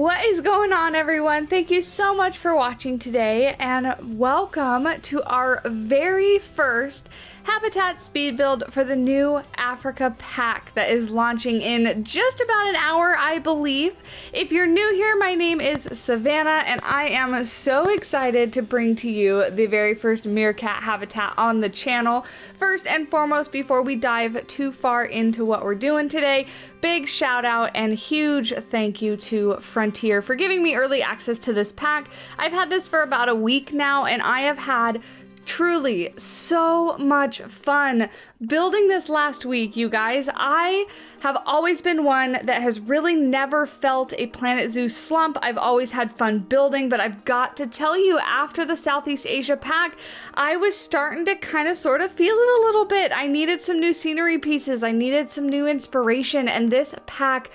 What is going on, everyone? Thank you so much for watching today, and welcome to our very first habitat speed build for the new Africa pack that is launching in just about an hour, I believe. If you're new here, my name is Savannah, and I am so excited to bring to you the very first Meerkat habitat on the channel. First and foremost, before we dive too far into what we're doing today, big shout out and huge thank you to Frontier for giving me early access to this pack. I've had this for about a week now, and I have had truly so much fun building this last week, you guys. I have always been one that has really never felt a Planet Zoo slump. I've always had fun building, but I've got to tell you, after the Southeast Asia pack, I was starting to kind of sort of feel it a little bit. I needed some new scenery pieces. I needed some new inspiration, and this pack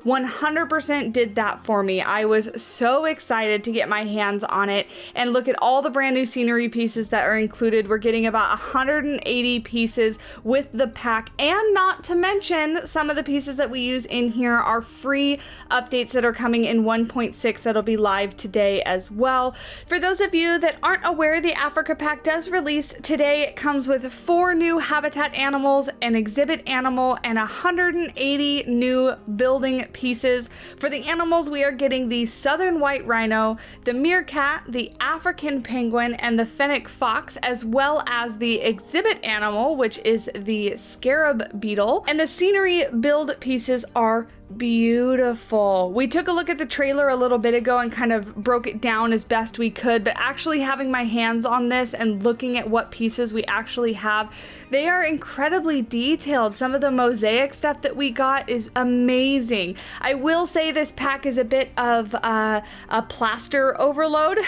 100% did that for me. I was so excited to get my hands on it and look at all the brand new scenery pieces that are included. We're getting about 180 pieces with the pack, and not to mention some of the pieces that we use in here are free updates that are coming in 1.6 that'll be live today as well. For those of you that aren't aware, the Africa pack does release today. It comes with 4 new habitat animals, an exhibit animal, and 180 new building pieces. For the animals, we are getting the southern white rhino, the meerkat, the African penguin, and the fennec fox, as well as the exhibit animal, which is the scarab beetle. And the scenery build pieces are beautiful. We took a look at the trailer a little bit ago and kind of broke it down as best we could, but actually having my hands on this and looking at what pieces we actually have, they are incredibly detailed. Some of the mosaic stuff that we got is amazing. I will say this pack is a bit of a plaster overload.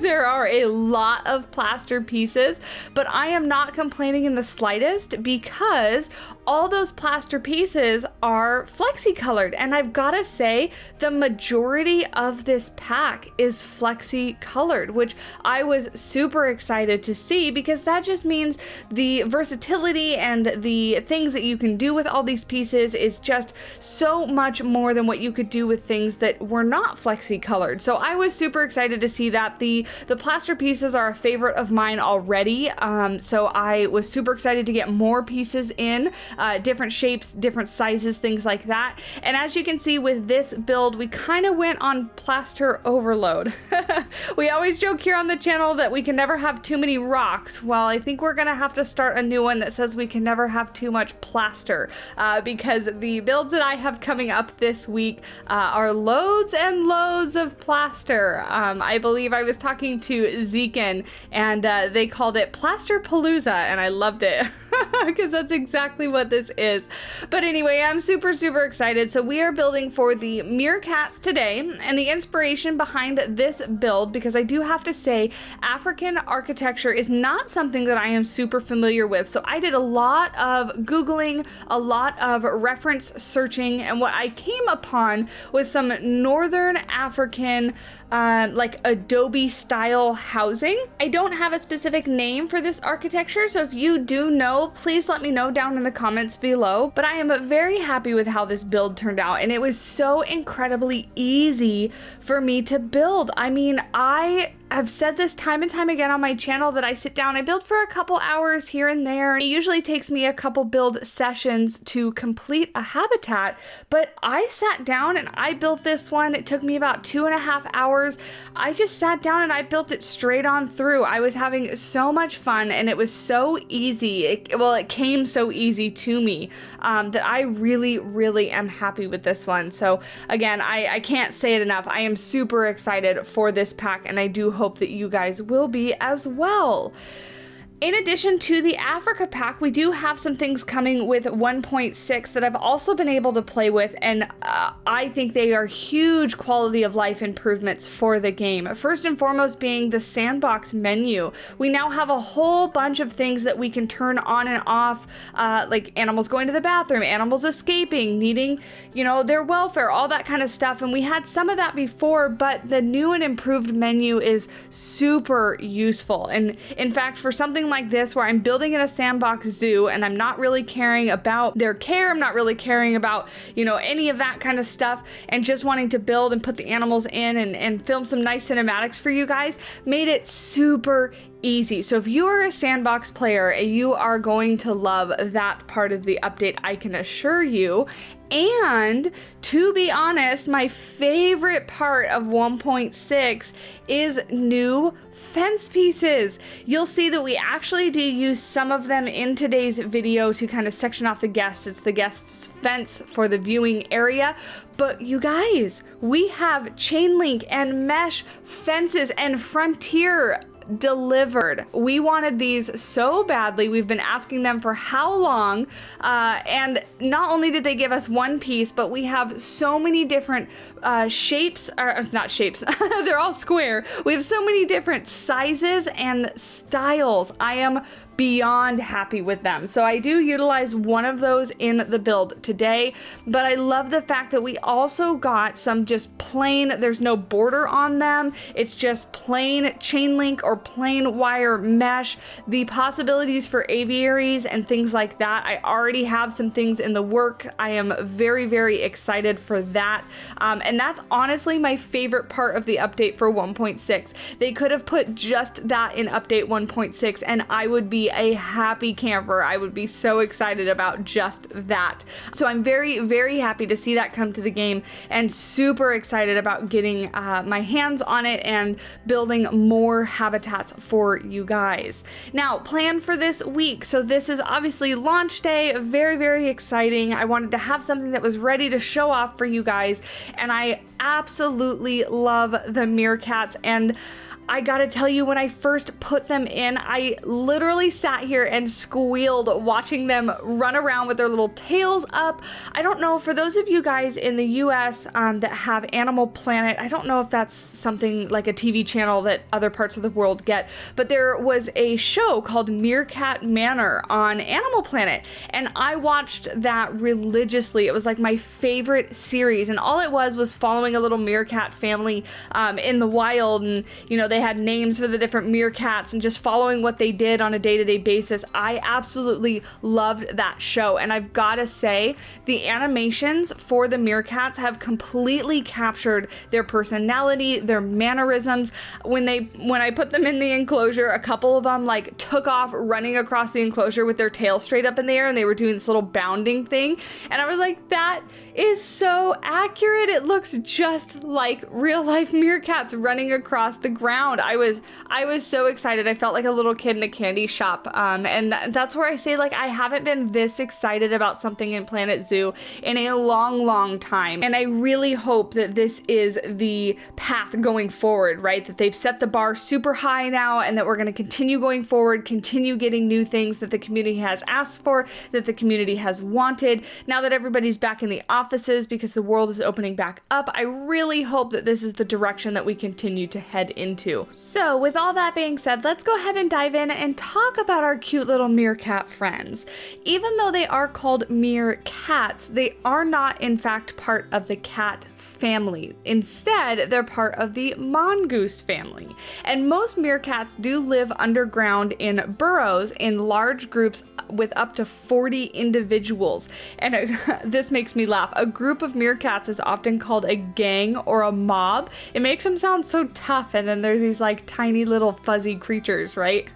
There are a lot of plaster pieces, but I am not complaining in the slightest because all those plaster pieces are flexi colored, and I've gotta say the majority of this pack is flexi colored, which I was super excited to see because that just means the versatility and the things that you can do with all these pieces is just so much more than what you could do with things that were not flexi colored. So I was super excited to see that. The plaster pieces are a favorite of mine already, so I was super excited to get more pieces in, different shapes, different sizes, things like that. And as you can see with this build, we kind of went on plaster overload. We always joke here on the channel that we can never have too many rocks. Well, I think we're gonna have to start a new one that says we can never have too much plaster, because the builds that I have coming up this week are loads and loads of plaster. I believe I was talking to Zekin, and they called it Plaster Palooza, and I loved it because that's exactly what this is. But anyway, I'm super excited. So we are building for the Meerkats today, and the inspiration behind this build, because I do have to say African architecture is not something that I am super familiar with. So I did a lot of Googling, a lot of reference searching, and what I came upon was some Northern African like adobe style housing. I don't have a specific name for this architecture, so if you do know, please let me know down in the comments below. But I am very happy with how this build turned out, and it was so incredibly easy for me to build. I mean, I've said this time and time again on my channel that I sit down, I build for a couple hours here and there. It usually takes me a couple build sessions to complete a habitat, but I sat down and I built this one. It took me about 2.5 hours. I just sat down and I built it straight on through. I was having so much fun, and it was so easy. It came so easy to me that I really am happy with this one. So again, I can't say it enough. I am super excited for this pack, and I do hope that you guys will be as well. In addition to the Africa pack, we do have some things coming with 1.6 that I've also been able to play with, and I think they are huge quality of life improvements for the game. First and foremost being the sandbox menu. We now have a whole bunch of things that we can turn on and off, like animals going to the bathroom, animals escaping, needing, their welfare, all that kind of stuff. And we had some of that before, but the new and improved menu is super useful. And in fact, for something something like this where I'm building in a sandbox zoo and I'm not really caring about their care, I'm not really caring about, you know, any of that kind of stuff, and just wanting to build and put the animals in and film some nice cinematics for you guys, made it super easy. So if you are a sandbox player, you are going to love that part of the update, I can assure you. And to be honest, my favorite part of 1.6 is new fence pieces. You'll see that we actually do use some of them in today's video to kind of section off the guests. It's the guests' fence for the viewing area. But you guys, we have chain link and mesh fences and frontier delivered. We wanted these so badly. We've been asking them for how long, and not only did they give us one piece, but we have so many different shapes, or not shapes, they're all square. We have so many different sizes and styles. I am beyond happy with them. So I do utilize one of those in the build today, but I love the fact that we also got some just plain, there's no border on them. It's just plain chain link or plain wire mesh. The possibilities for aviaries and things like that, I already have some things in the work. I am very, very excited for that. And that's honestly my favorite part of the update for 1.6. They could have put just that in update 1.6 and I would be a happy camper. I would be so excited about just that. So I'm very, very happy to see that come to the game and super excited about getting my hands on it and building more habitats for you guys. Now, plan for this week. So this is obviously launch day, very, very exciting. I wanted to have something that was ready to show off for you guys, and I absolutely love the Meerkats. And I gotta tell you, when I first put them in, I literally sat here and squealed watching them run around with their little tails up. I don't know, for those of you guys in the US that have Animal Planet, I don't know if that's something like a TV channel that other parts of the world get, but there was a show called Meerkat Manor on Animal Planet, and I watched that religiously. It was like my favorite series, and all it was following a little meerkat family in the wild, and you know, they had names for the different meerkats and just following what they did on a day-to-day basis. I absolutely loved that show, and I've got to say the animations for the meerkats have completely captured their personality, their mannerisms. When I put them in the enclosure, a couple of them like took off running across the enclosure with their tail straight up in the air, and they were doing this little bounding thing, and I was like, that is so accurate. It looks just like real life meerkats running across the ground. I was so excited. I felt like a little kid in a candy shop. And that's where I say, like, I haven't been this excited about something in Planet Zoo in a long, long time. And I really hope that this is the path going forward, right? That they've set the bar super high now, and that we're going to continue going forward, continue getting new things that the community has asked for, that the community has wanted. Now that everybody's back in the offices because the world is opening back up, I really hope that this is the direction that we continue to head into. So with all that being said, let's go ahead and dive in and talk about our cute little meerkat friends. Even though they are called meerkats, they are not in fact part of the cat family. Instead, they're part of the mongoose family. And most meerkats do live underground in burrows in large groups with up to 40 individuals. And this makes me laugh. A group of meerkats is often called a gang or a mob. It makes them sound so tough, and then they're these like tiny little fuzzy creatures, right?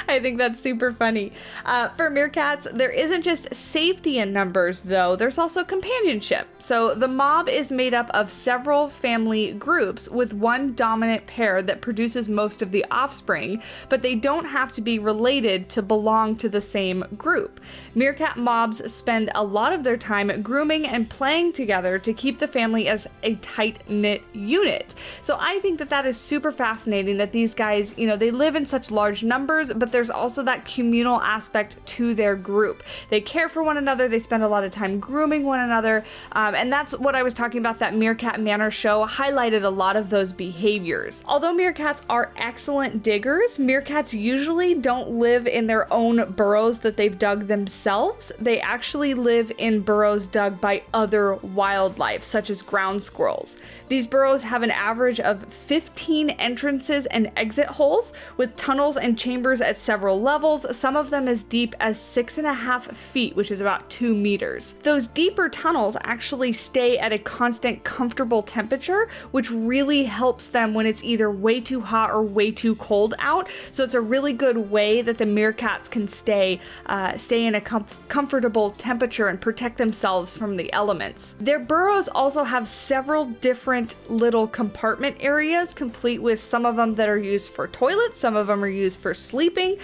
I think that's super funny. For meerkats, there isn't just safety in numbers, though. There's also companionship. So the mob is made up of several family groups with one dominant pair that produces most of the offspring, but they don't have to be related to belong to the same group. Meerkat mobs spend a lot of their time grooming and playing together to keep the family as a tight-knit unit. So I think that that is super fascinating that these guys, you know, they live in such large numbers, but there's also that communal aspect to their group. They care for one another, they spend a lot of time grooming one another, and that's what I was talking about. That Meerkat Manor show highlighted a lot of those behaviors. Although meerkats are excellent diggers, meerkats usually don't live in their own burrows that they've dug themselves. They actually live in burrows dug by other wildlife, such as ground squirrels. These burrows have an average of 15 entrances and exit holes with tunnels and chambers at several levels, some of them as deep as 6.5 feet, which is about 2 meters. Those deeper tunnels actually stay at a constant, comfortable temperature, which really helps them when it's either way too hot or way too cold out. So it's a really good way that the meerkats can stay in a comfortable temperature and protect themselves from the elements. Their burrows also have several different little compartment areas, complete with some of them that are used for toilets, some of them are used for sleeping.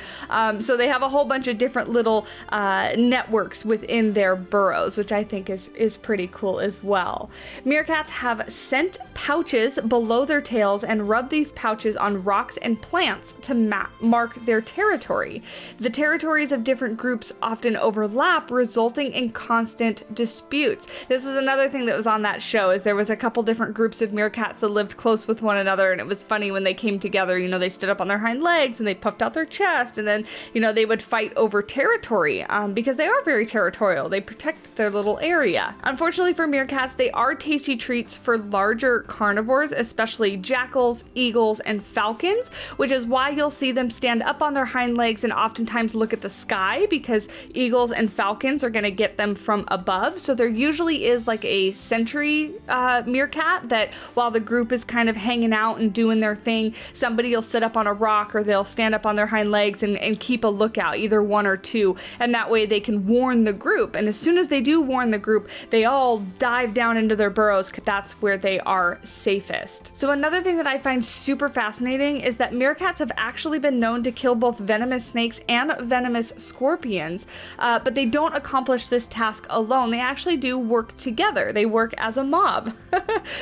So they have a whole bunch of different little networks within their burrows, which I think is pretty cool as well. Meerkats have scent pouches below their tails and rub these pouches on rocks and plants to mark their territory. The territories of different groups often overlap, resulting in constant disputes. This is another thing that was on that show, is there was a couple different groups of meerkats that lived close with one another, and it was funny when they came together, you know, they stood up on their hind legs and they puffed out their chest, and then, you know, they would fight over territory because they are very territorial. They protect their little area. Unfortunately for meerkats, they are tasty treats for larger carnivores, especially jackals, eagles, and falcons, which is why you'll see them stand up on their hind legs and oftentimes look at the sky, because eagles and falcons are going to get them from above. So there usually is like a sentry meerkat that while the group is kind of hanging out and doing their thing, somebody will sit up on a rock or they'll stand up on their hind legs and keep a lookout, either one or two, and that way they can warn the group. And as soon as they do warn the group, they all dive down into their burrows because that's where they are safest. So another thing that I find super fascinating is that meerkats have actually been known to kill both venomous snakes and venomous scorpions, but they don't accomplish this task alone. They actually do work together. They work as a mob.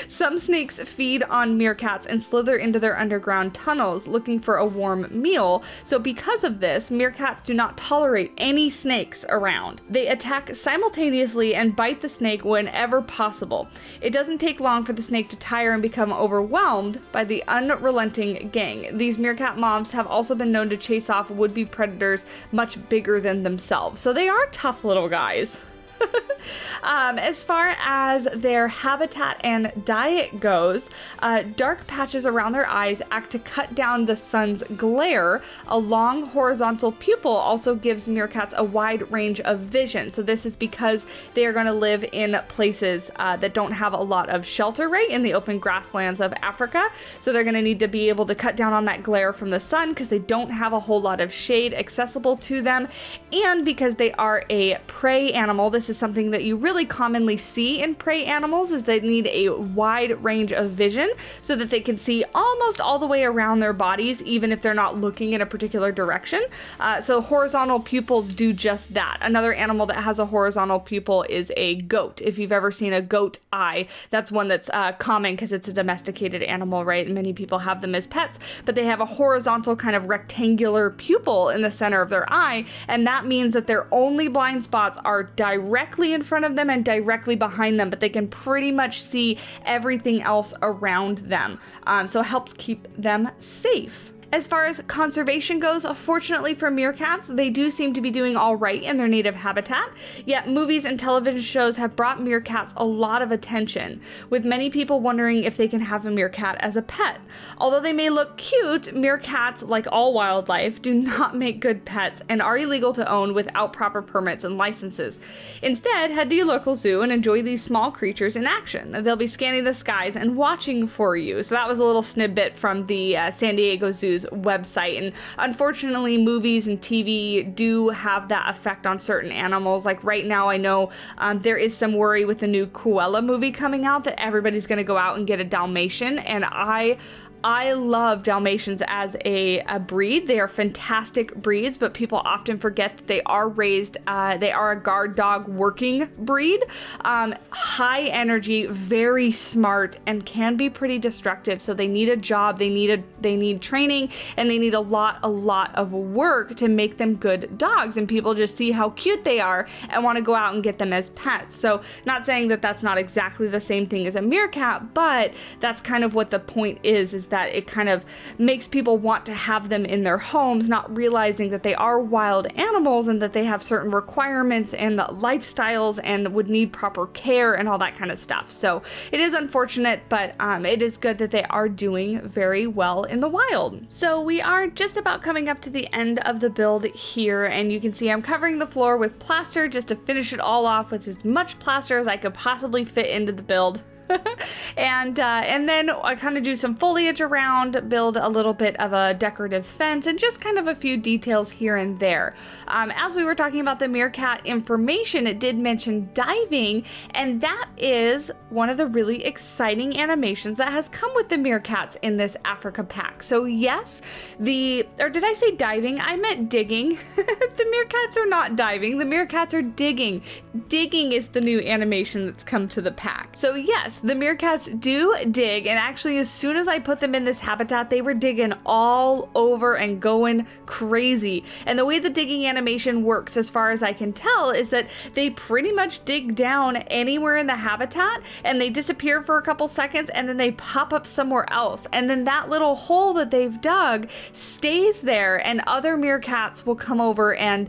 Some snakes feed on meerkats and slither into their underground tunnels looking for a warm meal. So because of this, meerkats do not tolerate any snakes around. They attack simultaneously and bite the snake whenever possible. It doesn't take long for the snake to tire and become overwhelmed by the unrelenting gang. These meerkat mobs have also been known to chase off would-be predators much bigger than themselves. So they are tough little guys. As far as their habitat and diet goes, dark patches around their eyes act to cut down the sun's glare. A long horizontal pupil also gives meerkats a wide range of vision. So this is because they are going to live in places that don't have a lot of shelter, right, in the open grasslands of Africa. So they're going to need to be able to cut down on that glare from the sun because they don't have a whole lot of shade accessible to them. And because they are a prey animal, this is something that you really commonly see in prey animals, is they need a wide range of vision so that they can see almost all the way around their bodies, even if they're not looking in a particular direction. So horizontal pupils do just that. Another animal that has a horizontal pupil is a goat. If you've ever seen a goat eye, that's one that's common because it's a domesticated animal, right? And many people have them as pets, but they have a horizontal kind of rectangular pupil in the center of their eye, and that means that their only blind spots are directly in front of them and directly behind them, but they can pretty much see everything else around them. So it helps keep them safe. As far as conservation goes, fortunately for meerkats, they do seem to be doing all right in their native habitat, yet movies and television shows have brought meerkats a lot of attention, with many people wondering if they can have a meerkat as a pet. Although they may look cute, meerkats, like all wildlife, do not make good pets and are illegal to own without proper permits and licenses. Instead, head to your local zoo and enjoy these small creatures in action. They'll be scanning the skies and watching for you. So that was a little snippet from the San Diego Zoo's website, and unfortunately movies and TV do have that effect on certain animals. Like right now I know there is some worry with the new Cruella movie coming out that everybody's going to go out and get a Dalmatian, and I love Dalmatians as a breed. They are fantastic breeds, but people often forget that they are raised, they are a guard dog working breed. High energy, very smart, and can be pretty destructive. So they need a job, they need training, and they need a lot of work to make them good dogs. And people just see how cute they are and want to go out and get them as pets. So not saying that that's not exactly the same thing as a meerkat, but that's kind of what the point is that it kind of makes people want to have them in their homes, not realizing that they are wild animals and that they have certain requirements and lifestyles and would need proper care and all that kind of stuff. So it is unfortunate, but it is good that they are doing very well in the wild. So we are just about coming up to the end of the build here, and you can see I'm covering the floor with plaster just to finish it all off with as much plaster as I could possibly fit into the build. and then I kind of do some foliage around, build a little bit of a decorative fence, and just kind of a few details here and there. As we were talking about the meerkat information, it did mention diving, and that is one of the really exciting animations that has come with the meerkats in this Africa pack. So yes, or did I say diving? I meant digging. The meerkats are not diving, the meerkats are digging. Digging is the new animation that's come to the pack. So yes, the meerkats do dig, and actually as soon as I put them in this habitat, they were digging all over and going crazy. And the way the digging animation works, as far as I can tell, is that they pretty much dig down anywhere in the habitat and they disappear for a couple seconds and then they pop up somewhere else. And then that little hole that they've dug stays there, and other meerkats will come over and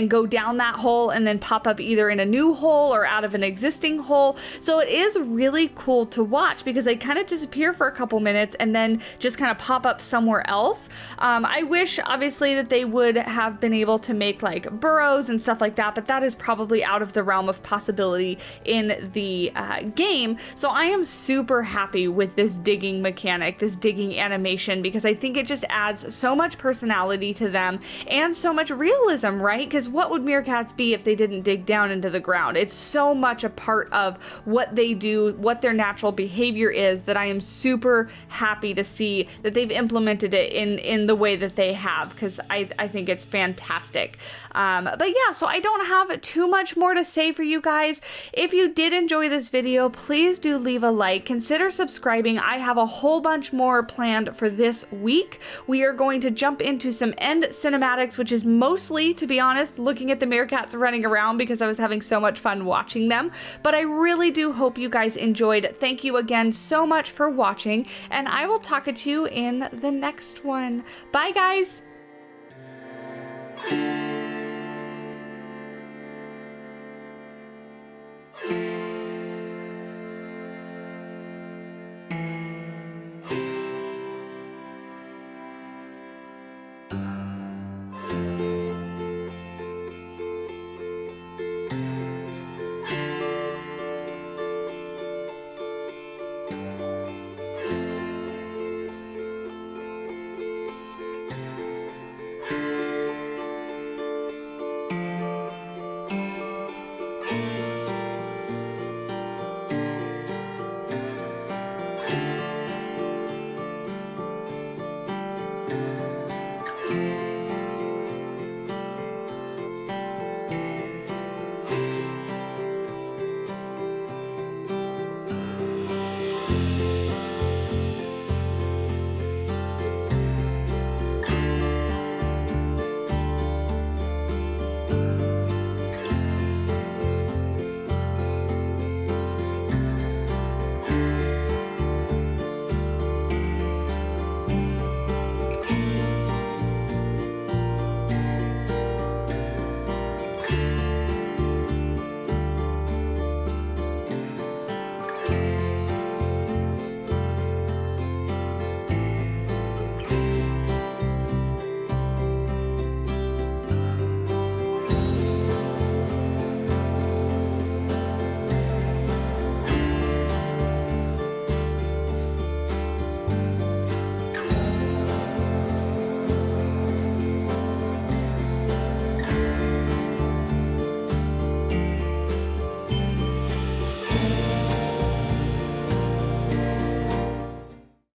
go down that hole and then pop up either in a new hole or out of an existing hole. So it is really cool to watch because they kind of disappear for a couple minutes and then just kind of pop up somewhere else. I wish obviously that they would have been able to make like burrows and stuff like that, but that is probably out of the realm of possibility in the game. So I am super happy with this digging mechanic, this digging animation, because I think it just adds so much personality to them and so much realism, right? Because what would meerkats be if they didn't dig down into the ground? It's so much a part of what they do, what their natural behavior is, that I am super happy to see that they've implemented it in the way that they have, because I think it's fantastic. But yeah, so I don't have too much more to say for you guys. If you did enjoy this video, please do leave a like, consider subscribing. I have a whole bunch more planned for this week. We are going to jump into some end cinematics, which is mostly, to be honest, looking at the meerkats running around because I was having so much fun watching them. But I really do hope you guys enjoyed. Thank you again so much for watching, and I will talk to you in the next one. Bye guys!